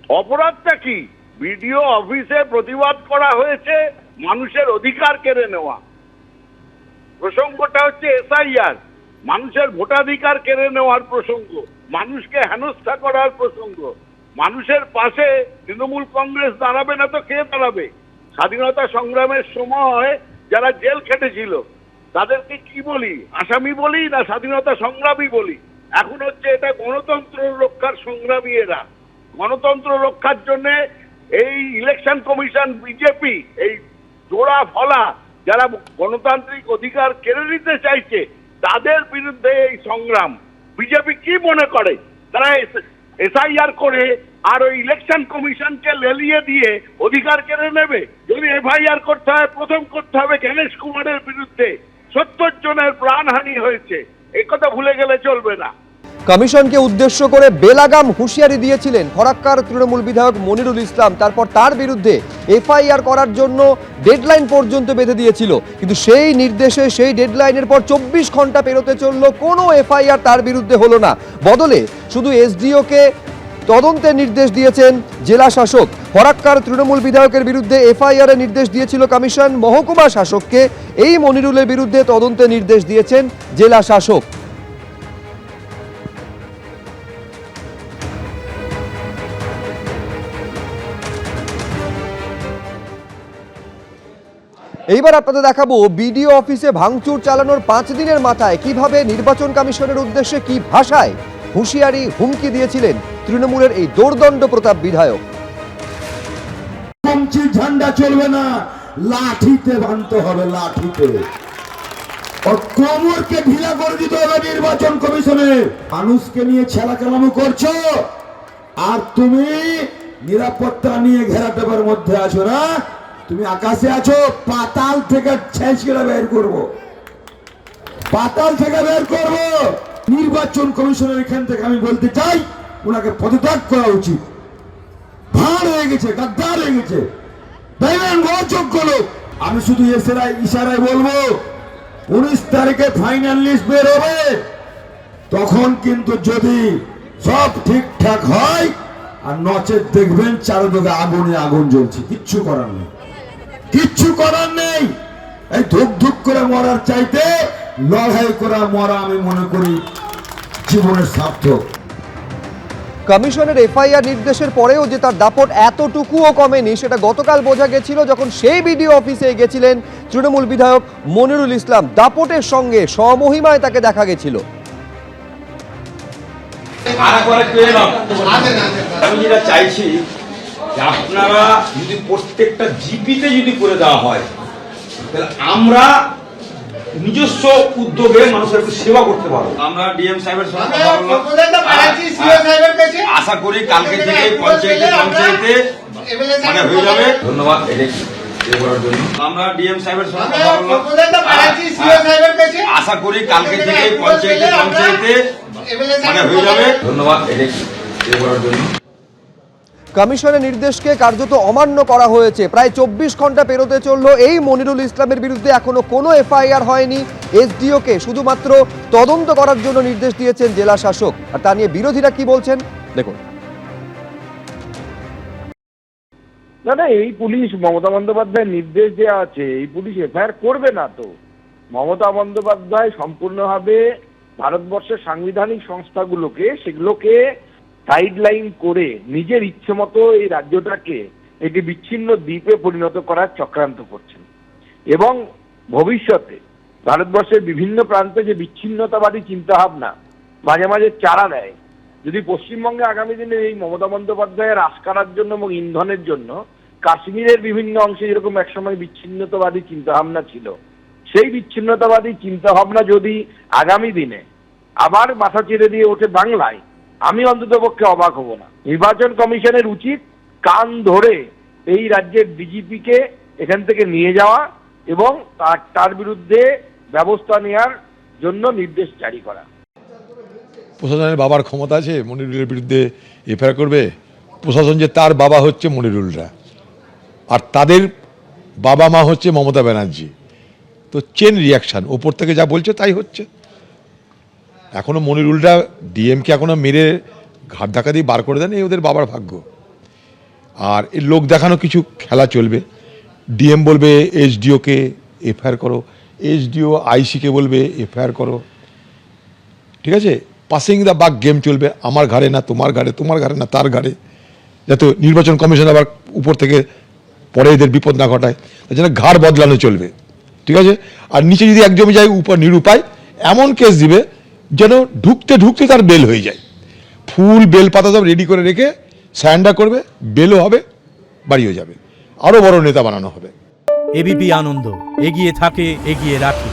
অপরাধটা কি? বিডিও অফিসে প্রতিবাদ করা হয়েছে মানুষের অধিকার কেড়ে নেওয়া। প্রসঙ্গটা হচ্ছে এসআইআর, মানুষের ভোটাধিকার কেড়ে নেওয়ার প্রসঙ্গ, মানুষকে হেনস্থা করার প্রসঙ্গ। মানুষের পাশে তৃণমূল কংগ্রেস দাঁড়াবে না তো কে দাঁড়াবে? স্বাধীনতা সংগ্রামের সময় যারা জেল খেটেছিল তাদেরকে কি বলি? আসামি বলি না স্বাধীনতা সংগ্রামী বলি? এখন হচ্ছে এটা গণতন্ত্র রক্ষার সংগ্রামী এরা। গণতন্ত্র রক্ষার জন্য এই ইলেকশন কমিশন, বিজেপি, এই জোড়া ফলা যারা গণতান্ত্রিক অধিকার কেড়ে নিতে চাইছে তাদের বিরুদ্ধে এই সংগ্রাম। বিজেপি কি মনে করে তারা এসআইআর করে আর ওই ইলেকশন কমিশনকে লেলিয়ে দিয়ে অধিকার কেড়ে নেবে? যদি এফআইআর করতে হয়, প্রথম করতে হবে গণেশ কুমারের বিরুদ্ধে। 70 জনের প্রাণহানি হয়েছে, এই কথা ভুলে গেলে চলবে না। কমিশনকে উদ্দেশ্য করে বেলাগাম হুঁশিয়ারি দিয়েছিলেন ফরাক্কার তৃণমূল বিধায়ক মনিরুল ইসলাম। তারপর তার বিরুদ্ধে এফআইআর করার জন্য ডেডলাইন পর্যন্ত বেঁধে দিয়েছিল, কিন্তু সেই নির্দেশে সেই ডেডলাইনের পর 24 ঘন্টা পেরোতে চলল, কোনো এফআইআর তার বিরুদ্ধে হলো না। বদলে শুধু এসডিওকে তদন্তের নির্দেশ দিয়েছেন জেলা শাসক। ফরাক্কার তৃণমূল বিধায়কের বিরুদ্ধে এফআইআর এর নির্দেশ দিয়েছিল কমিশন, মহকুমা শাসককে এই মনিরুলের বিরুদ্ধে তদন্তের নির্দেশ দিয়েছেন জেলা শাসক। এইবার আপনাদের দেখাবো বিডিও অফিসে ভাঙচুর চালানোর 5 দিনের মাথায় কিভাবে নির্বাচন কমিশনের উদ্দেশ্যে কি ভাষায় হুঁশিয়ারি হুমকি দিয়েছিলেন তৃণমূলের এই দোর্দণ্ড প্রতাপ বিধায়ক। ঝান্ডা চলবে না, লাঠিতে বাঁধতে হবে, লাঠিতে। কোমরকে ঢিলা করে দিতে হবে নির্বাচন কমিশনে। মানুষকে নিয়ে ছেলাকেলামো করছো আর তুমি নিরাপত্তা নিয়ে ঘেরাটোপের মধ্যে আছো না? তুমি আকাশে আছো, পাতাল থেকে ছেঁচড়ে বের করবো, পাতাল থেকে বের করবো। নির্বাচন কমিশনের এখান থেকে আমি বলতে চাই ওনাকে পদত্যাগ করা উচিত। ভাঁড় হয়ে গেছে, গাদ্দার হয়ে গেছে, অযোগ্য লোক। আমি শুধু ইশারায় বলবো 19 তারিখে ফাইনাল লিস্ট বের হবে, তখন কিন্তু যদি সব ঠিকঠাক হয় আর নচেত দেখবেন চারদিকে আগুনে আগুন জ্বলছে। কিচ্ছু করার নেই, কিচ্ছু করার নেই। এই ধুক ধুক করে মরার চাইতে লড়াই করা মরা আমি মনে করি জীবনের সার্থক। কমিশনের এফআইআর নির্দেশের পরেও যে তার দাপট এতটুকুও কমেনি সেটা গতকাল বোঝা গেছিল যখন সেই বিডিও অফিসে গেছিলেন তৃণমূল বিধায়ক মনিরুল ইসলাম। দাপটের সঙ্গে স্বমহিমায় তাকে দেখা গেছিল। আমি যেটা চাইছি যে আপনারা যদি প্রত্যেকটা জিপিতে যদি করে দেওয়া হয় তাহলে আমরা নিজস্ব উদ্যোগে মানুষের সেবা করতে পারবো। আমরা ডিএম সাহেবের সঙ্গে আশা করি কালকে থেকে পঞ্চায়েতে মানে হয়ে যাবে। ধন্যবাদ করার জন্য। আমরা ডিএম সাহেবের সঙ্গে আশা করি কালকে থেকে পঞ্চায়েতে মানে হয়ে যাবে। ধন্যবাদ করার জন্য। কমিশনের নির্দেশকে কার্যত অমান্য করা হয়েছে। প্রায় 24 ঘন্টা পেরোতে চলল, এই মনিরুল ইসলামের বিরুদ্ধে এখনো কোনো এফআইআর হয়নি। এসডিওকে শুধুমাত্র তদন্ত করার জন্য নির্দেশ দিয়েছেন জেলা শাসক। আর তা নিয়ে বিরোধীরা কি বলছেন দেখুন। না, এই পুলিশ মমতা বন্দ্যোপাধ্যায়ের নির্দেশ দেওয়া আছে, এই পুলিশ এফআইআর করবে না তো। মমতা বন্দ্যোপাধ্যায় সম্পূর্ণভাবে ভারতবর্ষের সাংবিধানিক সংস্থাগুলোকে সেগুলোকে সাইডলাইন করে নিজের ইচ্ছে মতো এই রাজ্যটাকে একটি বিচ্ছিন্ন দ্বীপে পরিণত করার চক্রান্ত করছেন। এবং ভবিষ্যতে ভারতবর্ষের বিভিন্ন প্রান্তে যে বিচ্ছিন্নতাবাদী চিন্তাভাবনা মাঝে মাঝে চারা দেয়, যদি পশ্চিমবঙ্গে আগামী দিনে এই মমতা বন্দ্যোপাধ্যায়ের আস্কারার জন্য এবং ইন্ধনের জন্য কাশ্মীরের বিভিন্ন অংশে যেরকম একসময় বিচ্ছিন্নতাবাদী চিন্তাভাবনা ছিল, সেই বিচ্ছিন্নতাবাদী চিন্তাভাবনা যদি আগামী দিনে আবার মাথা চেড়ে দিয়ে ওঠে বাংলায়, আমি অন্ততপক্ষে অবাক হব না। নির্বাচন কমিশনের উচিত কান ধরে এই রাজ্যের ডিজিপিকে এখান থেকে নিয়ে যাওয়া এবং তার বিরুদ্ধে ব্যবস্থা নেওয়ার জন্য নির্দেশ জারি করা। প্রশাসনের বাবার ক্ষমতা আছে মনিরুলের বিরুদ্ধে এফআইআর করবে? প্রশাসন যে তার বাবা হচ্ছে মনিরুলরা, আর তাদের বাবা মা হচ্ছে মমতা ব্যানার্জি। তো চেন রিয়াকশান, ওপর থেকে যা বলছে তাই হচ্ছে। এখনো মনিরুলরা ডিএমকে এখনো মেরে ঘাট ধাক্কা দিয়ে বার করে দেন, এই ওদের বাবার ভাগ্য। আর এই লোক দেখানো কিছু খেলা চলবে। ডিএম বলবে এসডিওকে এফআইআর করো, এসডিও আইসিকে বলবে এফআইআর করো, ঠিক আছে? পাসিং দ্য বাক গেম চলবে, আমার ঘাড়ে না তোমার ঘাড়ে, তোমার ঘাড়ে না তার ঘাড়ে, যাতে নির্বাচন কমিশন আবার উপর থেকে পরে এদের বিপদ না ঘটায়, তার জন্য ঘাড় বদলানো চলবে, ঠিক আছে? আর নিচে যদি এক জমি যায় উপর নিরুপায়, এমন কেস দিবে যেন ঢুকতে ঢুকতে তার বেল হয়ে যায়। ফুল বেল পাতা সব রেডি করে রেখে স্যান্ডা করবে, বেলও হবে, বাড়িও যাবে, আরও বড় নেতা বানানো হবে। এবিপি আনন্দ, এগিয়ে থাকে, এগিয়ে রাখে।